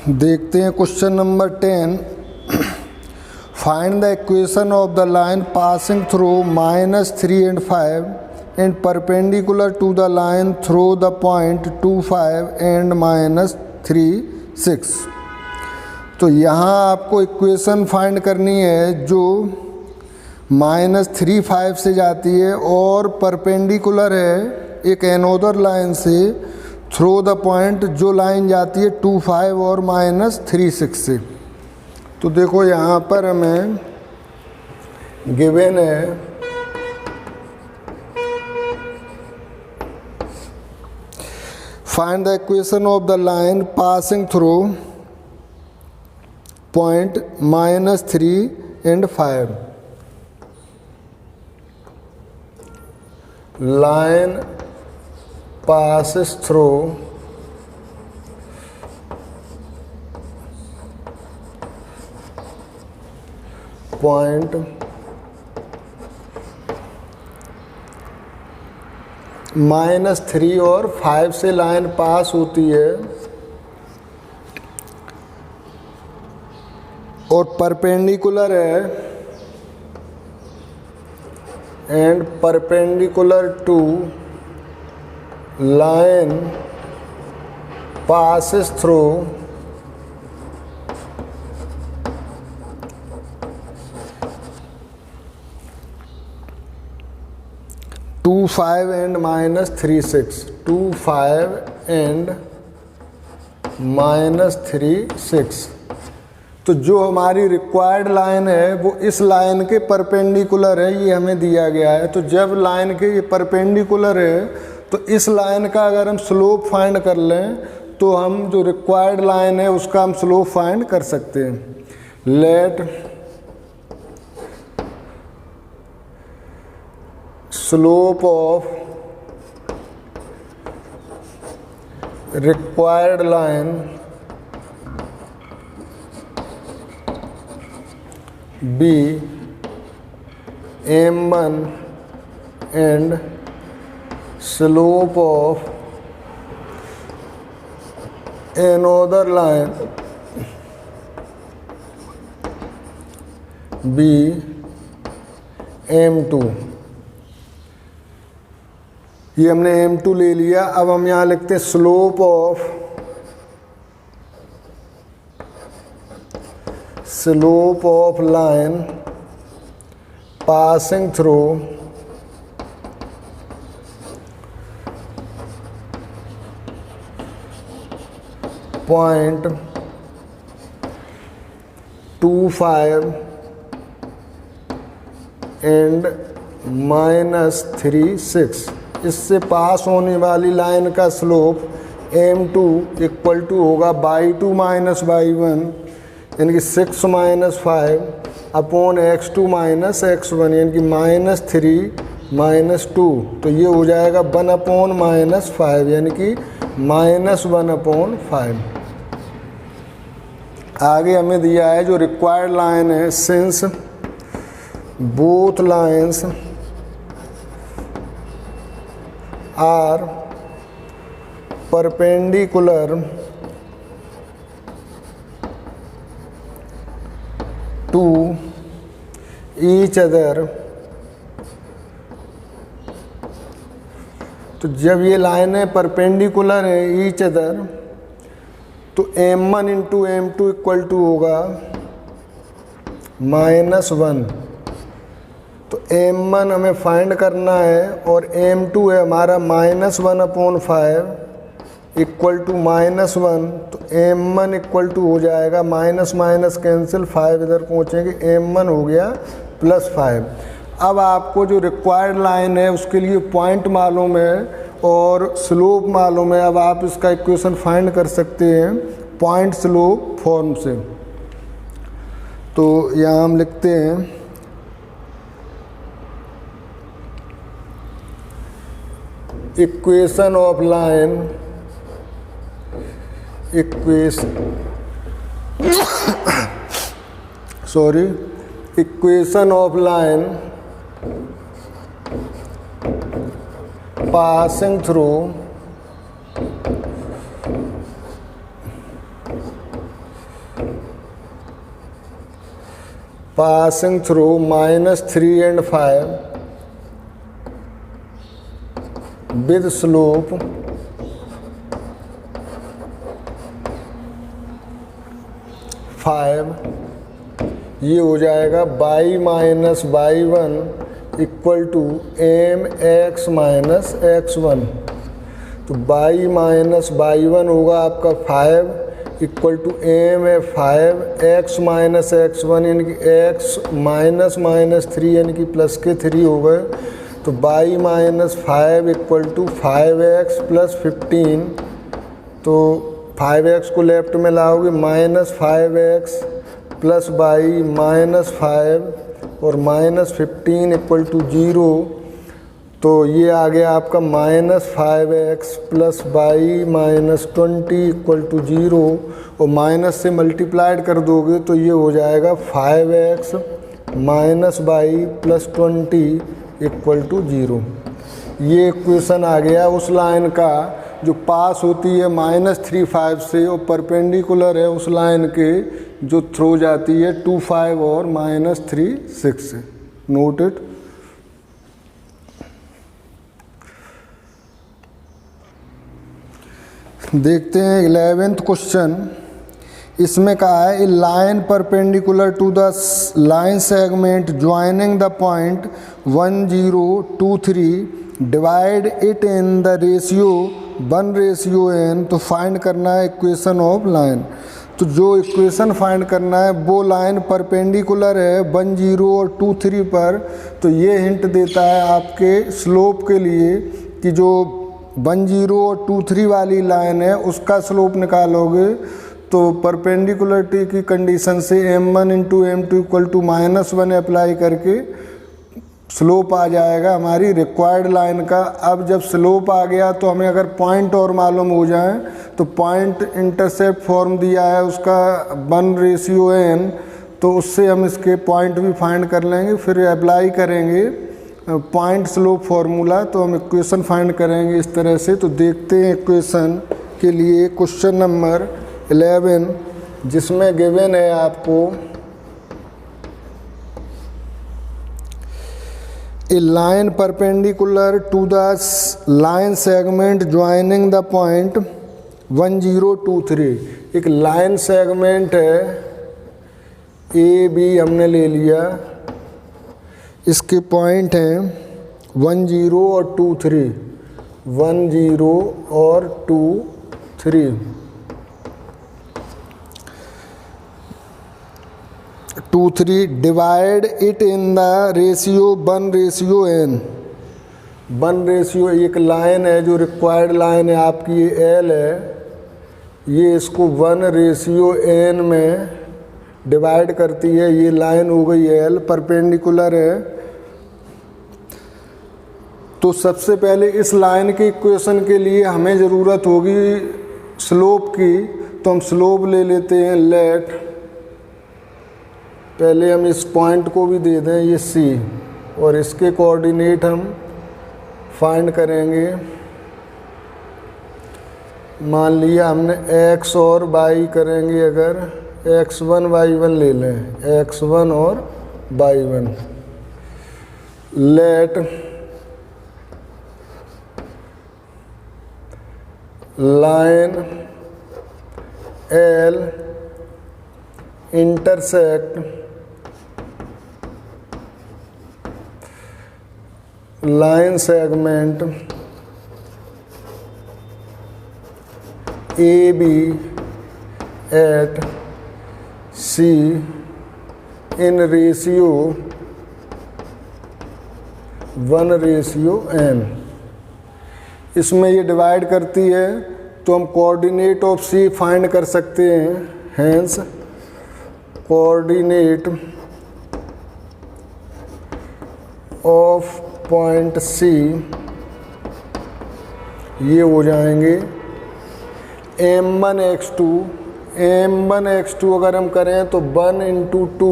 देखते हैं question number 10। Find the equation of the line passing through -3 and 5 and perpendicular to the line through the point 2 5 and -3 6। तो यहाँ आपको equation find करनी है जो -3 5 से जाती है और परपेंडिकुलर है एक एनोदर लाइन से थ्रू द पॉइंट जो लाइन जाती है 2 5 और -3 6 से। तो देखो यहाँ पर हमें गिवन है find the equation of the line passing through point -3 and 5। line passes through point -3 और 5 से लाइन पास होती है और परपेंडिकुलर है and perpendicular to line passes through 2 5 and -3 6। 2 5 and -3 6। तो जो हमारी रिक्वायर्ड लाइन है वो इस लाइन के परपेंडिकुलर है, ये हमें दिया गया है। तो जब लाइन के ये परपेंडिकुलर है तो इस लाइन का अगर हम स्लोप फाइंड कर लें तो हम जो रिक्वायर्ड लाइन है उसका हम स्लोप फाइंड कर सकते हैं। Let slope of required line be m1 and slope of another line b m2। ये हमने m2 ले लिया। अब हम यहाँ लिखते हैं slope of line passing through point 2 5 and -3 6। इससे पास होने वाली लाइन का स्लोप m2 इक्वल टू होगा by2 - by1 यानी कि 6 - 5 अपॉन x2 - x1 यानी कि -3 - 2। तो ये हो जाएगा 1/-5 यानी कि -1/5। आगे हमें दिया है जो रिक्वायर्ड लाइन है since both lines are perpendicular to each other. तो जब ये लाइनें परपेंडिकुलर है ईच अदर तो m1 × m2 इक्वल टू होगा -1। तो m1 हमें फाइंड करना है और m2 है हमारा -1/5 इक्वल टू -1। तो m1 इक्वल टू हो जाएगा माइनस कैंसिल 5 इधर पहुँचेंगे, m1 हो गया +5। अब आपको जो रिक्वायर्ड लाइन है उसके लिए पॉइंट मालूम है और स्लोप मालूम है। अब आप इसका इक्वेशन फाइंड कर सकते हैं पॉइंट स्लोप फॉर्म से। तो यहाँ हम लिखते हैं equation of line equation of line passing through passing through -3 and 5 with slope five, ये हो जाएगा y minus y1 equal to mx minus x1। तो y माइनस y1 होगा आपका 5 इक्वल टू m है 5, x माइनस x1 यानी कि x minus -3 यानी कि प्लस के 3 हो गए। तो y minus 5 equal to 5x plus 15। तो 5x को लेफ्ट में लाओगे -5x प्लस y माइनस 5 और -15 इक्वल टू 0। तो ये आ गया आपका -5x plus y minus 20 equal to 0 और माइनस से मल्टीप्लाइड कर दोगे तो ये हो जाएगा 5x minus y plus 20 equal to 0। ये इक्वेशन आ गया उस लाइन का जो पास होती है -3 5 से और परपेंडिकुलर है उस लाइन के जो थ्रो जाती है 2 5 और -3 6 से। Note it. देखते हैं 11th क्वेश्चन। इसमें कहा है a line perpendicular to the line segment joining the point 1 0 2 3 divide it in the ratio 1:n। तो फाइंड करना है इक्वेशन ऑफ लाइन। तो जो इक्वेशन फाइंड करना है वो लाइन परपेंडिकुलर है 1 0 और 2 3 पर। तो ये हिंट देता है आपके स्लोप के लिए कि जो 1 0 और 2 3 वाली लाइन है उसका स्लोप निकालोगे तो परपेंडिकुलरिटी की कंडीशन से m1 into m2 equal to -1 apply करके स्लोप आ जाएगा हमारी रिक्वायर्ड लाइन का। अब जब स्लोप आ गया तो हमें अगर पॉइंट और मालूम हो जाए तो पॉइंट इंटरसेप्ट फॉर्म दिया है उसका 1:n, तो उससे हम इसके पॉइंट भी फाइंड कर लेंगे। फिर अप्लाई करेंगे पॉइंट स्लोप फार्मूला तो हम इक्वेशन फाइंड करेंगे इस तरह से। तो देखते हैं इक्वेशन के लिए क्वेश्चन नंबर 11 जिसमें गिवन है आपको a line perpendicular to the line segment joining the point 1 0 2 3। एक लाइन सेगमेंट है ए बी हमने ले लिया, इसके पॉइंट हैं 1 0 और 2 3, 1 0 और 2 3। 2 3 divide it in the ratio 1:n। 1 एक लाइन है जो रिक्वायर्ड लाइन है आपकी, ये एल है, ये इसको 1:n में डिवाइड करती है। ये लाइन हो गई एल, परपेंडिकुलर है। तो सबसे पहले इस लाइन के इक्वेशन के लिए हमें ज़रूरत होगी स्लोप की, तो हम स्लोप ले लेते हैं लेट। पहले हम इस पॉइंट को भी दे दें ये C और इसके कोऑर्डिनेट हम फाइंड करेंगे। मान लिया हमने x और y करेंगे, अगर x1 y1 ले लें, x1 और y1। Let line L intersect line segment AB at C in ratio 1:n। इसमें ये डिवाइड करती है तो हम कोऑर्डिनेट ऑफ C फाइंड कर सकते हैं। Hence coordinate of point C ये हो जाएंगे m1 x2 अगर हम करें तो 1 × 2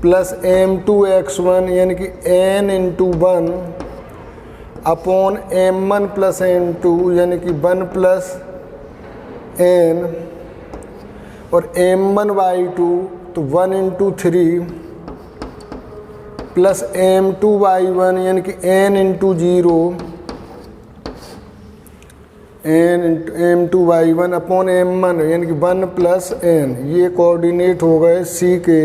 प्लस m2 x1 यानी कि n × 1 upon m1 plus m2 यानी कि 1 प्लस n और m1 y2 तो 1 इंटू 3 प्लस m2y1 यानी कि n into 0 n into m2y1 upon m1 यानी कि 1 प्लस n। ये कोऑर्डिनेट हो गए c के,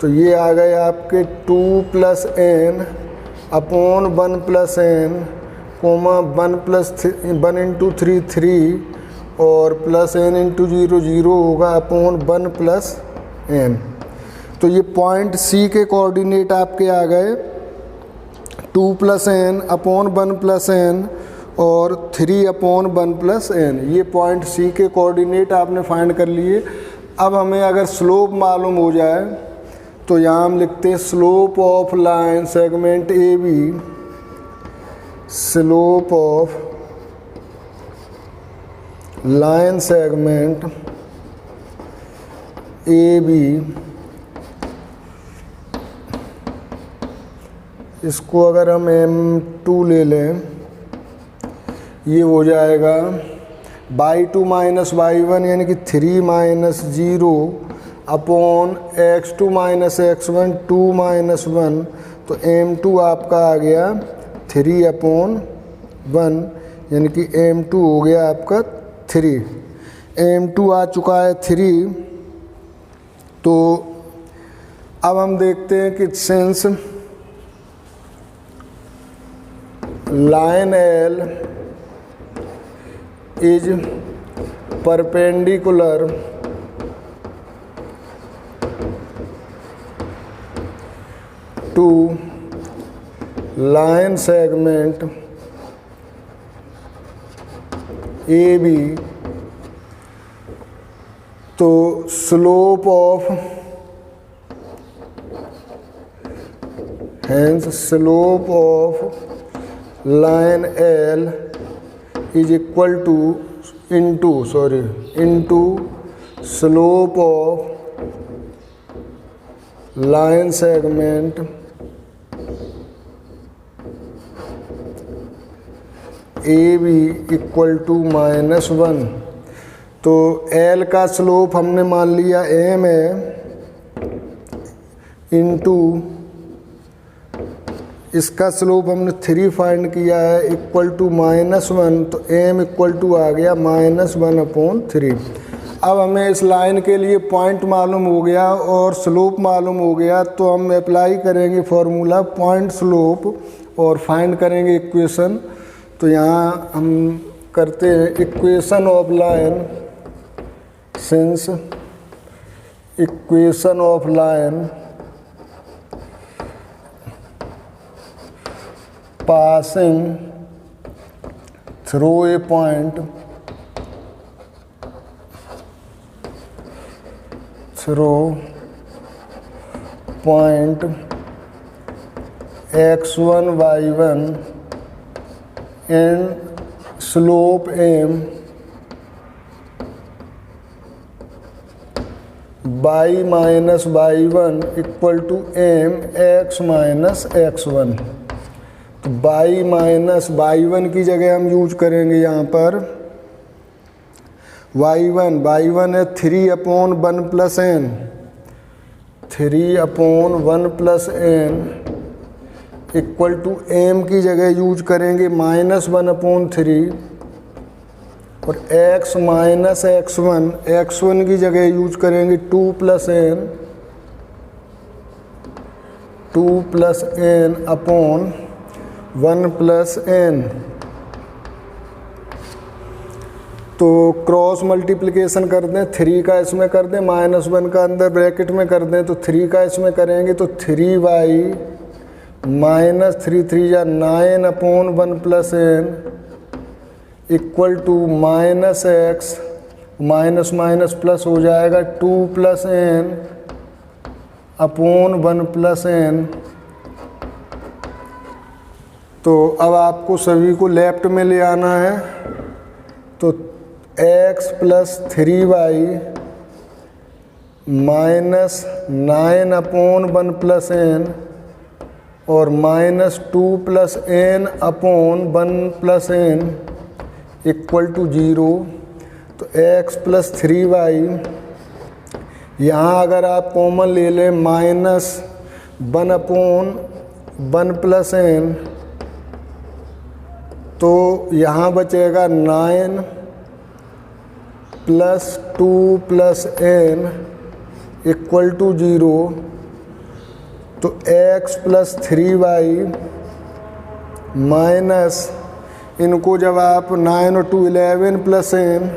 तो ये आ गए आपके 2 plus n upon 1 plus n comma 1 into 3 3 और प्लस n इंटू 0 0 होगा अपॉन 1 प्लस n। तो ये पॉइंट C के कोऑर्डिनेट आपके आ गए 2 plus n upon 1 plus n और 3 अपॉन 1 प्लस n। ये पॉइंट C के कोऑर्डिनेट आपने फाइंड कर लिए। अब हमें अगर स्लोप मालूम हो जाए तो यहाँ हम लिखते हैं slope of line segment A B, slope of line segment A B, इसको अगर हम m2 ले लें, ये हो जाएगा y2 माइनस y1 यानी कि 3 minus 0 upon x2 minus x1 2 minus 1, तो m2 आपका आ गया 3 अपॉन 1 यानी कि m2 हो गया आपका 3। m2 आ चुका है 3। तो अब हम देखते हैं कि since line L is perpendicular to line segment A B, so slope of line L is equal to into slope of line segment A B equal to -1। तो L का स्लोप हमने मान लिया m है इंटू इसका slope हमने 3 find किया है इक्वल टू -1, तो m इक्वल टू आ गया -1/3। अब हमें इस लाइन के लिए पॉइंट मालूम हो गया और स्लोप मालूम हो गया, तो हम अप्लाई करेंगे फॉर्मूला पॉइंट स्लोप और फाइंड करेंगे इक्वेशन। तो यहाँ हम करते हैं equation of line, since equation of line passing through a point x1 y1 and slope m y minus y1 equal to m x minus x1। तो y minus y1 की जगह हम यूज करेंगे यहाँ पर y1 है 3 upon 1 plus n, 3 upon 1 plus n equal to m की जगह यूज करेंगे -1/3 और x माइनस x1 की जगह यूज करेंगे 2 plus n upon 1 plus n। तो क्रॉस मल्टीप्लिकेशन कर दें, 3 का इसमें कर दें, -1 का अंदर ब्रैकेट में कर दें, तो 3 का इसमें करेंगे तो 3y माइनस 3 या 9 upon 1 plus n equal to -x minus plus हो जाएगा 2 plus n upon 1 plus n। तो अब आपको सभी को लेफ्ट में ले आना है, तो x plus 3y minus 9 upon 1 plus n और -2 plus n upon 1 plus n equal to 0। तो x प्लस 3y यहाँ अगर आप कॉमन ले लें -1/1 प्लस n, तो यहाँ बचेगा 9 + 2 + n = 0। तो x + 3y माइनस, इनको जब आप 9 और 2 11 + n,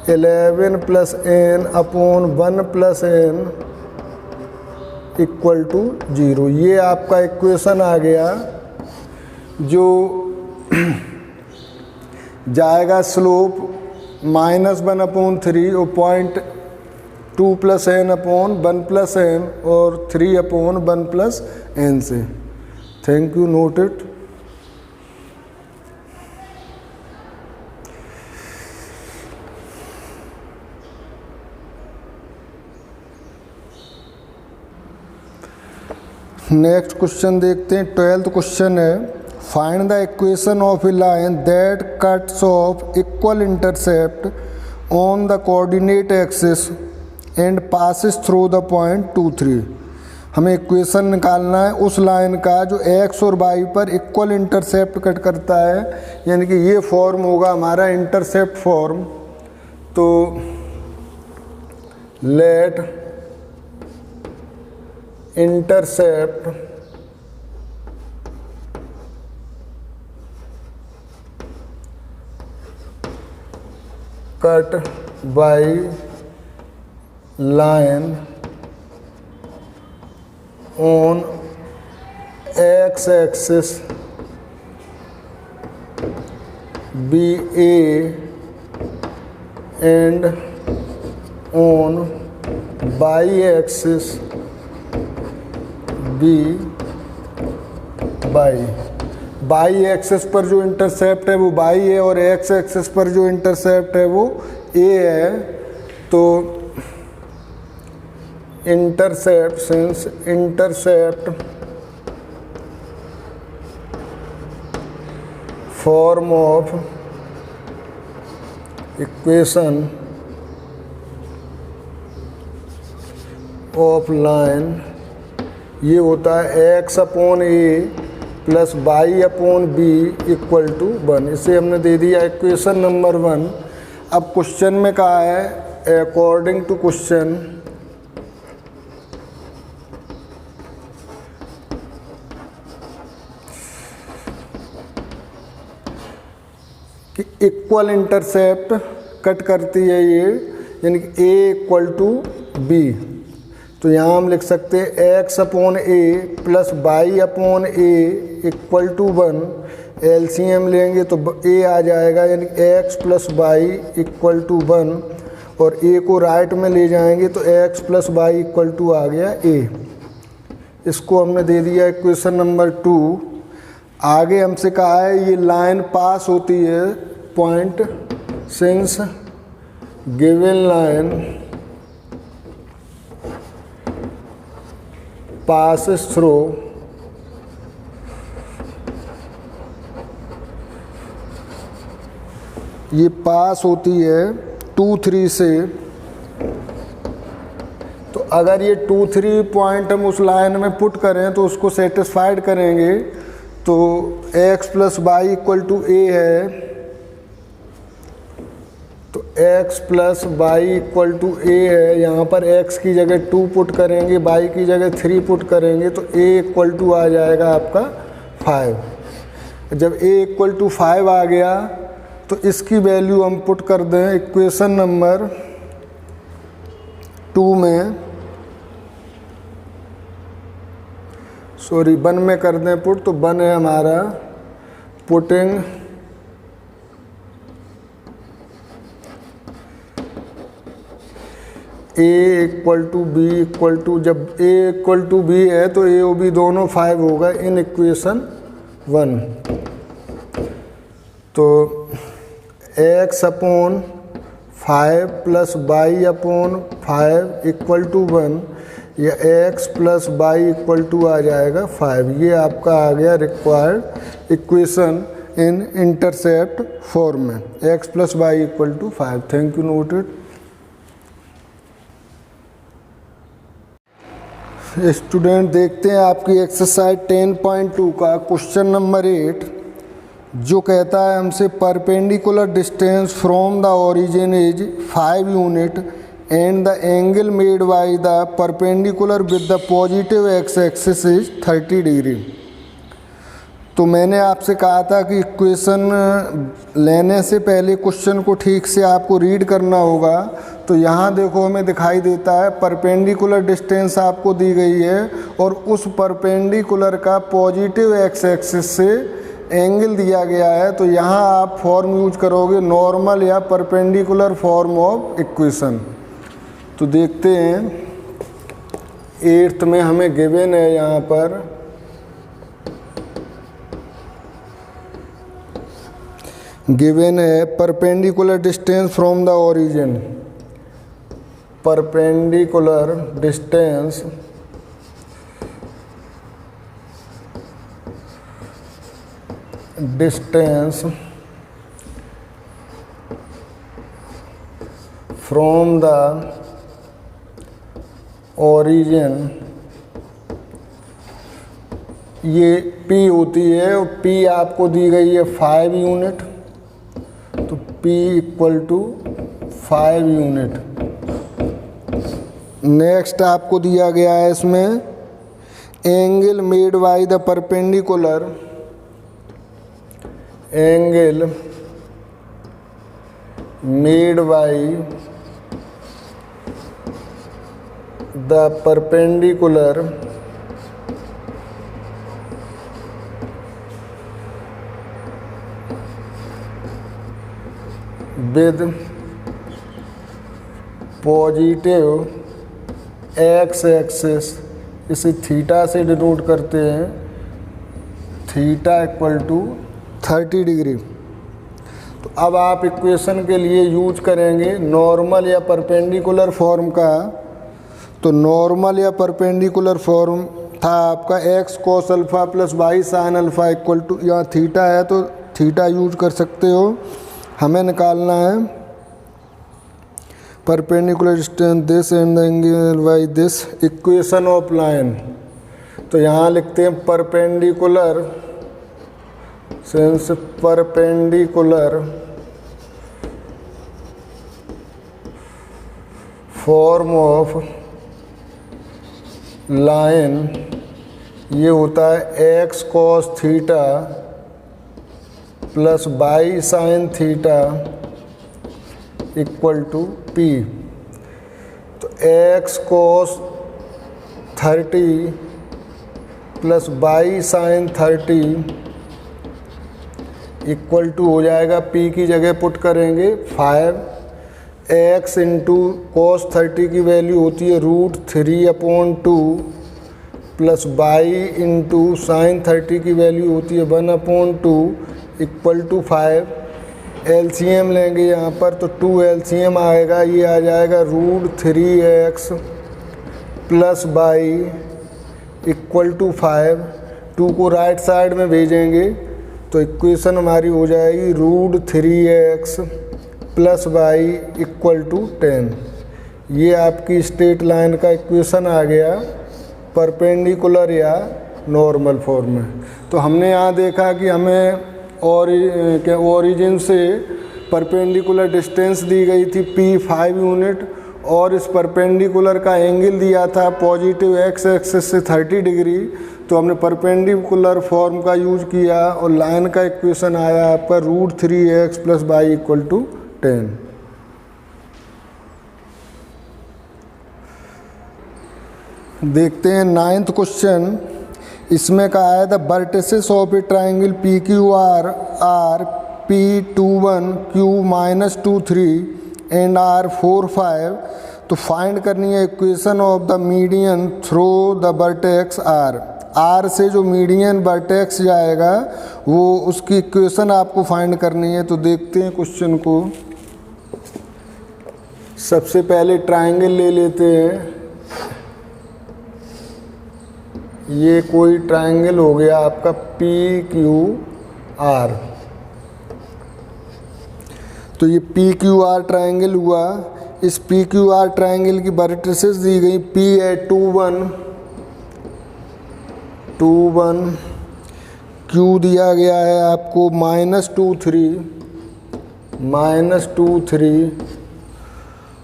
11 + n अपॉन 1 + n = 0। ये आपका इक्वेशन आ गया जो जाएगा स्लोप -1/3 और 0.2 + n अपॉन 1 + n और 3 अपॉन 1 + n से। Thank you, note it. Next question देखते हैं। 12th क्वेश्चन है, find the equation of A line that cuts of equal intercept on the coordinate axis and passes through the point 2, 3। हमें equation निकालना है उस line का जो x और y पर इक्वल इंटरसेप्ट कट करता है, यानी कि ये फॉर्म होगा हमारा इंटरसेप्ट फॉर्म। तो let intercept cut by line on x axis b a and on y axis b y axis पर जो इंटरसेप्ट है वो बाई है और एक्स एक्सिस पर जो इंटरसेप्ट है वो ए है। तो intercept, since intercept form of equation of line ये होता है x/a + y/b = 1। इसे हमने दे दिया इक्वेशन नंबर 1। अब क्वेश्चन में कहा है अकॉर्डिंग टू क्वेश्चन कि इक्वल इंटरसेप्ट कट करती है ये, यानी कि a = b। तो यहाँ हम लिख सकते हैं x/a + y/a = 1। एलसीएम लेंगे तो a आ जाएगा, यानी x + y = 1 और a को राइट में ले जाएंगे तो x + y = आ गया a। इसको हमने दे दिया इक्वेशन नंबर 2। आगे हमसे कहा है ये लाइन पास होती है point, since given line passes through ये पास होती है 2, 3 से। तो अगर ये 2, 3 पॉइंट हम उस लाइन में पुट करें तो उसको सेटिस्फाइड करेंगे। तो x + y = a है, तो x + y = a है। यहाँ पर x की जगह 2 पुट करेंगे, y की जगह 3 पुट करेंगे तो a = आ जाएगा आपका 5। जब a = 5 आ गया तो इसकी वैल्यू हम पुट कर दें इक्वेशन नंबर 2 में, सॉरी 1 में कर दें पुट। तो 1 है हमारा पुटिंग a = b जब a = b है तो a और b दोनों 5 होगा इन इक्वेशन 1। तो x/5 + y/5 = 1 या x + y = आ जाएगा 5। ये आपका आ गया required equation in intercept form में, x + y = 5। Thank you, note it. Student देखते हैं आपकी एक्सरसाइज 10.2 का क्वेश्चन नंबर 8, जो कहता है हमसे perpendicular distance from the origin is 5 unit and the angle made by the perpendicular with the positive x axis is 30 degree. तो मैंने आपसे कहा था कि इक्वेशन लेने से पहले क्वेश्चन को ठीक से आपको रीड करना होगा। तो यहाँ देखो हमें दिखाई देता है परपेंडिकुलर डिस्टेंस आपको दी गई है और उस परपेंडिकुलर का पॉजिटिव एक्स एक्सिस से एंगल दिया गया है। तो यहाँ आप फॉर्म यूज करोगे नॉर्मल या परपेंडिकुलर फॉर्म ऑफ इक्वेशन। तो देखते हैं 8th में हमें गिवन है, यहाँ पर गिवन है perpendicular distance from the origin, perpendicular distance from the origin, ये P होती है और P आपको दी गई है 5 यूनिट, तो P equal to 5 unit. Next आपको दिया गया है इसमें angle made by the perpendicular, angle made by the perpendicular with positive x axis, इसे थीटा से डिनोट करते हैं, थीटा इक्वल टू 30 डिग्री। तो अब आप इक्वेशन के लिए यूज करेंगे नॉर्मल या परपेंडिकुलर फॉर्म का। तो नॉर्मल या परपेंडिकुलर फॉर्म था आपका x cos alpha plus y sine alpha equal to, यहाँ थीटा है तो थीटा यूज कर सकते हो। हमें निकालना है perpendicular distance this and the angle by this equation of line. तो यहाँ लिखते हैं perpendicular, since perpendicular form of line, ये होता है x cos theta plus y sine theta equal to P। तो x cos 30 plus y sine 30 equal to हो जाएगा, P की जगह पुट करेंगे 5, एक्स इंटू कॉस 30 की वैल्यू होती है √3/2 प्लस बाई इंटू साइन 30 की वैल्यू होती है 1/2 इक्वल टू 5। एलसीएम लेंगे यहाँ पर तो 2 एलसीएम आएगा, ये आ जाएगा √3x plus by equal to 5। 2 को राइट साइड में भेजेंगे तो इक्वेशन हमारी हो जाएगी √3x plus by equal to 10। ये आपकी स्ट्रेट लाइन का इक्वेशन आ गया परपेंडिकुलर या नॉर्मल फॉर्म में। तो हमने यहाँ देखा कि हमें ओरिजिन से परपेंडिकुलर डिस्टेंस दी गई थी P 5 यूनिट और इस परपेंडिकुलर का एंगल दिया था पॉजिटिव एक्स एक्सिस से 30 डिग्री। तो हमने परपेंडिकुलर फॉर्म का यूज किया और लाइन का इक्वेशन आया आपका √3x plus by equal to 10। देखते हैं 9th क्वेश्चन। इसमें कहा है the vertices of a triangle PQR are P21 Q -23 and R45। तो फाइंड करनी है equation of the median through the vertex R से जो मीडियन वर्टेक्स जाएगा वो उसकी इक्वेशन आपको फाइंड करनी है। तो देखते हैं क्वेश्चन को। सबसे पहले ट्राइंगल ले लेते हैं, ये कोई ट्राइंगल हो गया आपका PQR। तो ये PQR ट्राइंगल हुआ। इस PQR ट्राइंगल की वर्टिसेस दी गई P@21 2 1, Q दिया गया है आपको -2 3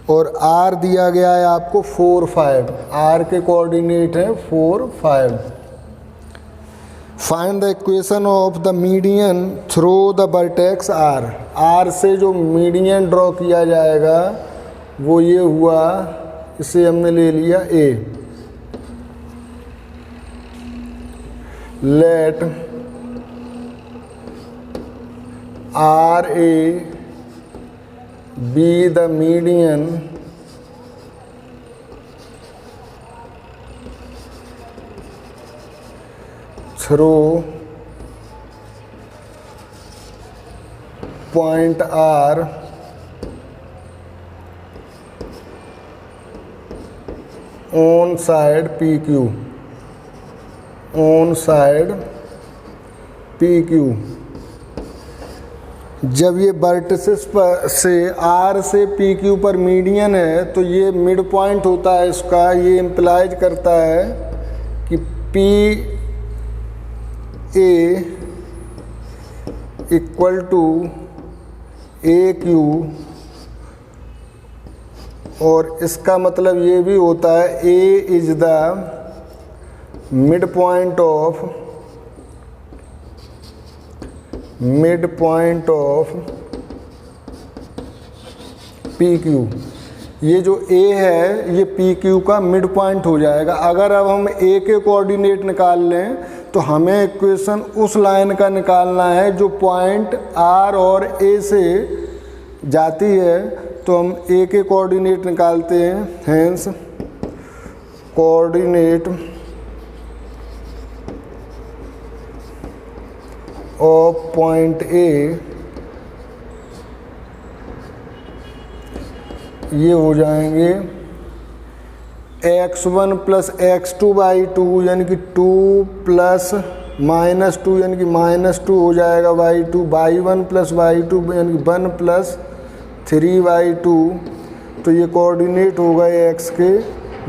और R दिया गया है आपको 4 5। R के कोऑर्डिनेट है 4 5। Find the equation of the median through the vertex R। R से जो मीडियन ड्रॉ किया जाएगा वो ये हुआ, इसे हमने ले लिया A। Let RA be the median through point R on side PQ, on side PQ। जब ये वर्टिसेस पर से R से PQ पर मीडियन है तो ये मिड पॉइंट होता है इसका। ये इम्प्लाइज करता है कि PA इक्वल टू AQ, और इसका मतलब ये भी होता है A is the mid point of PQ। ये जो A है ये PQ का मिड पॉइंट हो जाएगा। अगर अब हम A के कोऑर्डिनेट निकाल लें तो हमें इक्वेशन उस लाइन का निकालना है जो पॉइंट R और A से जाती है। तो हम A के कोऑर्डिनेट निकालते हैं। Hence coordinate of point A ये हो जाएंगे x1 प्लस x2/2 यानी कि 2 प्लस -2 यानी कि -2 हो जाएगा y2, y1 प्लस y2 यानी कि 1 प्लस 3y2। तो ये कोऑर्डिनेट हो गए x के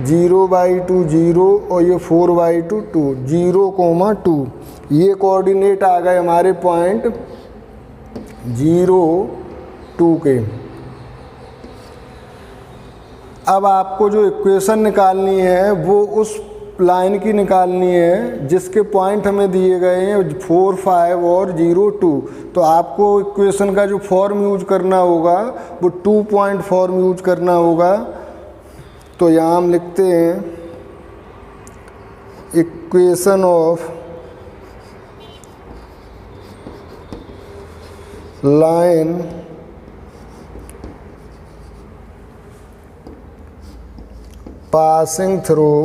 0/2 0 और ये 4y2 2 0, 2। ये कोऑर्डिनेट आ गए हमारे पॉइंट 0 2 के। अब आपको जो इक्वेशन निकालनी है वो उस लाइन की निकालनी है जिसके पॉइंट हमें दिए गए हैं 4 5 और 0 2। तो आपको इक्वेशन का जो फॉर्म यूज करना होगा वो 2 पॉइंट फॉर्म यूज करना होगा। तो यहाँ हम लिखते हैं equation of line passing through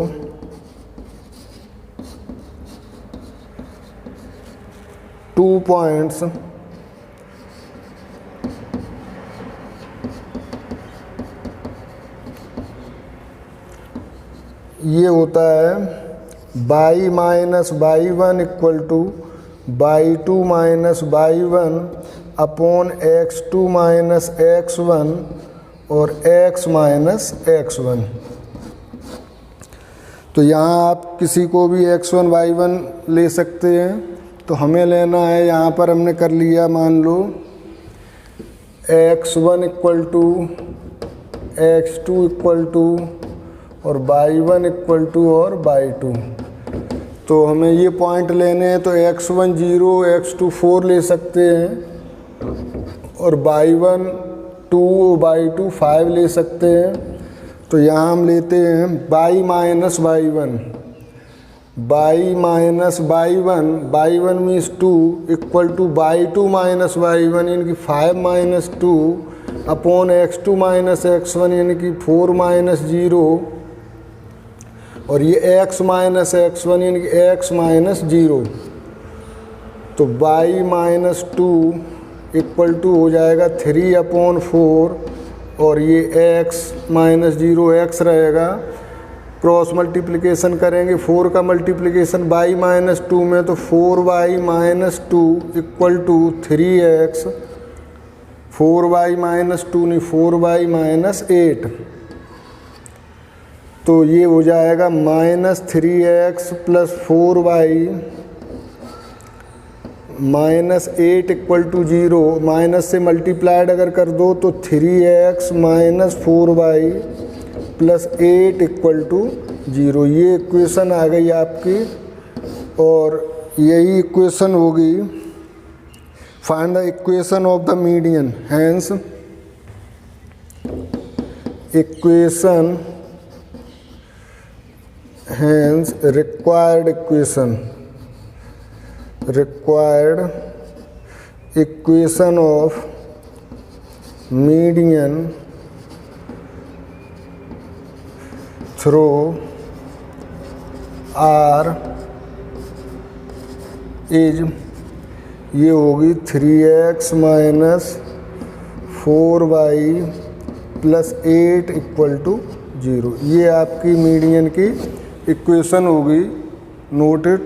two points ये होता है y minus y1 equal to y2 minus y1 upon x2 minus x1 और x माइनस x1। तो यहाँ आप किसी को भी x1 y1 ले सकते हैं। तो हमें लेना है, यहाँ पर हमने कर लिया, मान लो x1 equal to x2 equal to और y1 इक्वल टू और y2। तो हमें ये पॉइंट लेने हैं तो x1 0 x2 4 ले सकते हैं और y1 2 y2 5 ले सकते हैं। तो यहाँ हम लेते हैं y minus y1, y minus y1 means 2 equal to y2 minus y1 यानी कि 5 minus 2 upon x2 minus x1 यानी कि 4 माइनस 0 और ये x माइनस x1 यानी कि x माइनस 0। तो y माइनस 2 इक्वल टू हो जाएगा 3 अपॉन 4 और ये x माइनस 0 x रहेगा। क्रॉस मल्टीप्लिकेशन करेंगे, 4 का मल्टीप्लिकेशन y माइनस 2 में तो 4y minus 2 equal to 3x, 4y minus 2 नहीं 4y माइनस 8। तो ये हो जाएगा -3x + 4y -8 = 0। माइनस से मल्टीप्लाइड अगर कर दो तो 3x - 4y + 8 = 0। ये इक्वेशन आ गई आपकी और यही इक्वेशन होगी find the equation of the median. Hence equation required equation of median through R is ये होगी 3x - 4y + 8 = 0। ये आपकी मीडियन की इक्वेशन होगी। Note it.